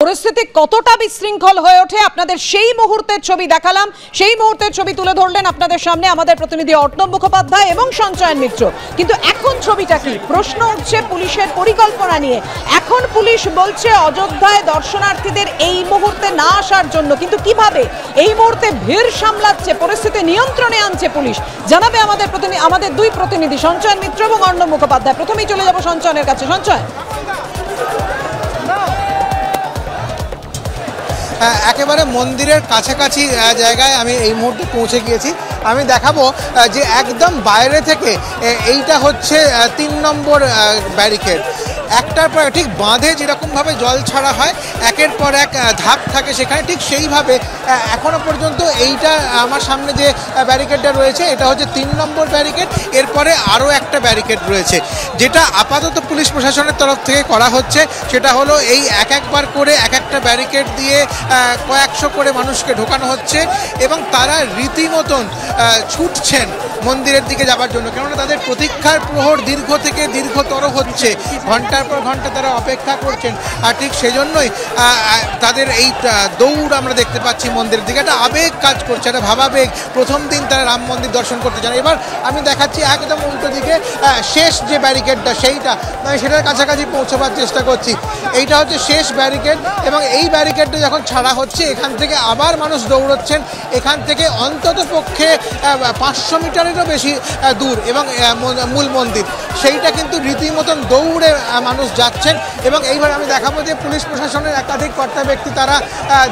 পরিস্থিতি কতটা বিশৃঙ্খল হয়ে ওঠে আপনাদের সেই মুহূর্তের ছবি দেখালাম। সেই মুহূর্তের ছবি তুলে ধরলেন আপনাদের সামনে আমাদের প্রতিনিধি অর্ণব মুখোপাধ্যায় এবং সঞ্চয়ন মিত্র। কিন্তু এখন ছবিটা কি? প্রশ্ন উঠছে পুলিশের পরিকল্পনা নিয়ে। এখন পুলিশ বলছে অযোধ্যায় দর্শনার্থীদের এই মুহূর্তে না আসার জন্য, কিন্তু কিভাবে এই মুহূর্তে ভিড় সামলাচ্ছে, পরিস্থিতি নিয়ন্ত্রণে আনছে পুলিশ, জানাবে আমাদের দুই প্রতিনিধি সঞ্চয়ন মিত্র এবং অর্ণব মুখোপাধ্যায়। প্রথমেই চলে যাব সঞ্চয়নের কাছে। সঞ্চয়, একেবারে মন্দিরের কাছাকাছি জায়গায় আমি এই মুহূর্তে পৌঁছে গিয়েছি। আমি দেখাবো যে একদম বাইরে থেকে এইটা হচ্ছে ৩ নম্বর ব্যারিকেড। একটার পর ঠিক বাঁধে যেরকমভাবে জল ছাড়া হয়, একের পর এক ধাপ থাকে সেখানে, ঠিক সেইভাবে এখনও পর্যন্ত এইটা আমার সামনে যে ব্যারিকেডটা রয়েছে এটা হচ্ছে ৩ নম্বর ব্যারিকেড। এরপরে আরও একটা ব্যারিকেড রয়েছে, যেটা আপাতত পুলিশ প্রশাসনের তরফ থেকে করা হচ্ছে। সেটা হলো এই একবার করে এক একটা ব্যারিকেড দিয়ে কয়েকশো করে মানুষকে ঢোকানো হচ্ছে এবং তারা রীতিমতন ছুটছেন মন্দিরের দিকে যাওয়ার জন্য, কেননা তাদের প্রতীক্ষার প্রহর দীর্ঘ থেকে দীর্ঘতর হচ্ছে। ঘন্টার পর ঘন্টা তারা অপেক্ষা করছেন, আর ঠিক সেজন্যই তাদের এই দৌড় আমরা দেখতে পাচ্ছি মন্দিরের দিকে। একটা আবেগ কাজ করছে, একটা ভাবাবেগ। প্রথম দিন তারা রাম মন্দির দর্শন করতে চান। এবার আমি দেখাচ্ছি একদম উল্টো দিকে শেষ যে ব্যারিকেডটা, সেটার কাছাকাছি পৌঁছবার চেষ্টা করছি। এইটা হচ্ছে শেষ ব্যারিকেড এবং এই ব্যারিকেডটা যখন ছাড়া হচ্ছে এখান থেকে আবার মানুষ দৌড়চ্ছেন। এখান থেকে অন্তত পক্ষে 500 মিটারেরও বেশি দূর এবং মূল মন্দির, সেইটা কিন্তু রীতিমতন দৌড়ে মানুষ যাচ্ছেন। এবং এইভাবে আমি দেখাবো যে পুলিশ প্রশাসনের একাধিক কর্তা ব্যক্তি তারা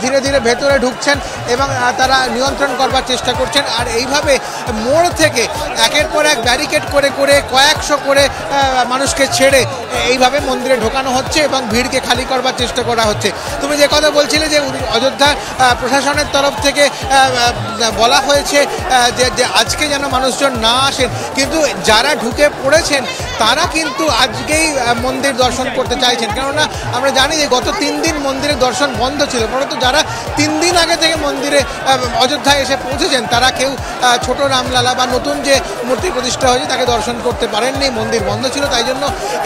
ধীরে ধীরে ভেতরে ঢুকছেন এবং তারা নিয়ন্ত্রণ করবার চেষ্টা করছেন। আর এইভাবে মোড় থেকে একের পর এক ব্যারিকেড করে করে কয়েকশো করে মানুষকে ছেড়ে এইভাবে মন্দিরে ঢোকানো হচ্ছে এবং ভিড়কে খালি করবার চেষ্টা করা হচ্ছে। তুমি যে কথা বলছিলে যে অযোধ্যা প্রশাসনের তরফ থেকে বলা হয়েছে যে আজকে যেন মানুষজন না আসেন, কিন্তু যারা ঢুকে পড়েছেন তারা কিন্তু আজকেই মন্দির দর্শন করতে চাইছেন। কেননা আমরা জানি যে গত 3 দিন মন্দিরের দর্শন বন্ধ ছিল, পরন্তু যারা 3 দিন আগে থেকে মন্দিরে অযোধ্যায় এসে পৌঁছেছেন তারা কেউ ছোট রামলালা বা নতুন যে মূর্তি প্রতিষ্ঠা হয়েছে তাকে দর্শন করতে পারেননি, মন্দির বন্ধ ছিল। তাই জন্য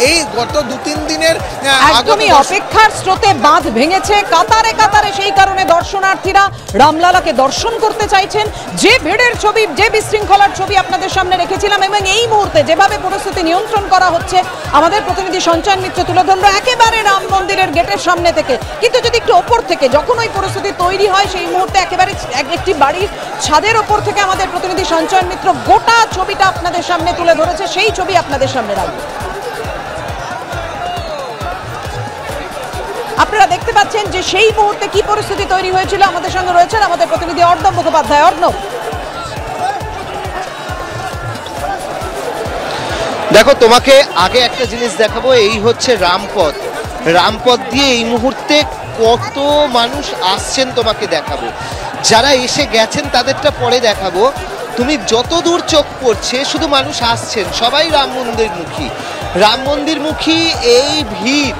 এই গত 2-3 দিনের একদমই অপেক্ষার স্রোতে বাঁধ ভেঙেছে কাতারে কাতারে। সেই কারণে দর্শনার্থীরা রামলালাকে দর্শন করতে চাইছেন। যে ভিড়ের ছবি, যে বিশৃঙ্খলার ছবি আপনাদের সামনে রেখেছিলাম এবং এই মুহূর্তে যেভাবে পরিস্থিতি নিয়ন্ত্রণ করা হচ্ছে আমাদের প্রতিনিধি সঞ্চয়ন মিত্র তুলে ধরলো একেবারে রাম মন্দিরের গেটের সামনে থেকে। কিন্তু যদি একটু ওপর থেকে যখন ওই পরিস্থিতি তৈরি হয় সেই মুহূর্তে একেবারে একটি বাড়ির ছাদের ওপর থেকে আমাদের প্রতিনিধি সঞ্চয়ন মিত্র গোটা ছবিটা আপনাদের সামনে তুলে ধরেছে। সেই ছবি আপনাদের সামনে রাখবো। আপনারা দেখতে পাচ্ছেন যে সেই মুহূর্তে কি পরিস্থিতি তৈরি হয়েছিল। আমাদের সঙ্গে রয়েছেন আমাদের প্রতিনিধি অর্ণব মুখোপাধ্যায়। অর্ণব, দেখো, তোমাকে আগে একটা জিনিস দেখাবো। এই হচ্ছে রামপথ। রামপথ দিয়ে এই মুহূর্তে কত মানুষ আসছেন তোমাকে দেখাবো। যারা এসে গেছেন তাদেরটা পরে দেখাবো। তুমি যত দূর চোখ পড়ছে শুধু মানুষ আসছেন, সবাই রাম মন্দিরমুখী। রাম মন্দিরমুখী এই ভিড়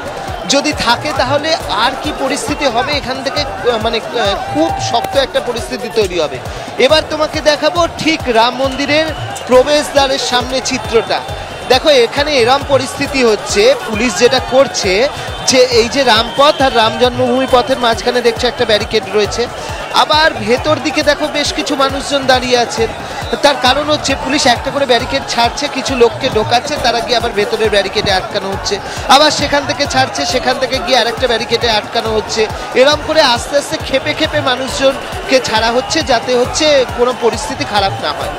যদি থাকে তাহলে আর কি পরিস্থিতি হবে এখান থেকে, মানে খুব শক্ত একটা পরিস্থিতি তৈরি হবে। এবার তোমাকে দেখাবো ঠিক রাম মন্দিরের প্রবেশদ্বারের সামনে চিত্রটা। দেখো, এখানে এরম পরিস্থিতি হচ্ছে। পুলিশ যেটা করছে যে এই যে রামপথ আর রাম জন্মভূমি পথের মাঝখানে দেখছো একটা ব্যারিকেড রয়েছে, আবার ভেতর দিকে দেখো বেশ কিছু মানুষজন দাঁড়িয়ে আছেন। তার কারণ হচ্ছে পুলিশ একটা করে ব্যারিকেড ছাড়ছে, কিছু লোককে ঢোকাচ্ছে, তারা গিয়ে আবার ভেতরের ব্যারিকেডে আটকানো হচ্ছে, আবার সেখান থেকে ছাড়ছে, সেখান থেকে গিয়ে আরেকটা ব্যারিকেডে আটকানো হচ্ছে। এরম করে আস্তে আস্তে খেপে খেপে মানুষজনকে ছাড়া হচ্ছে, যাতে হচ্ছে কোনো পরিস্থিতি খারাপ না হয়।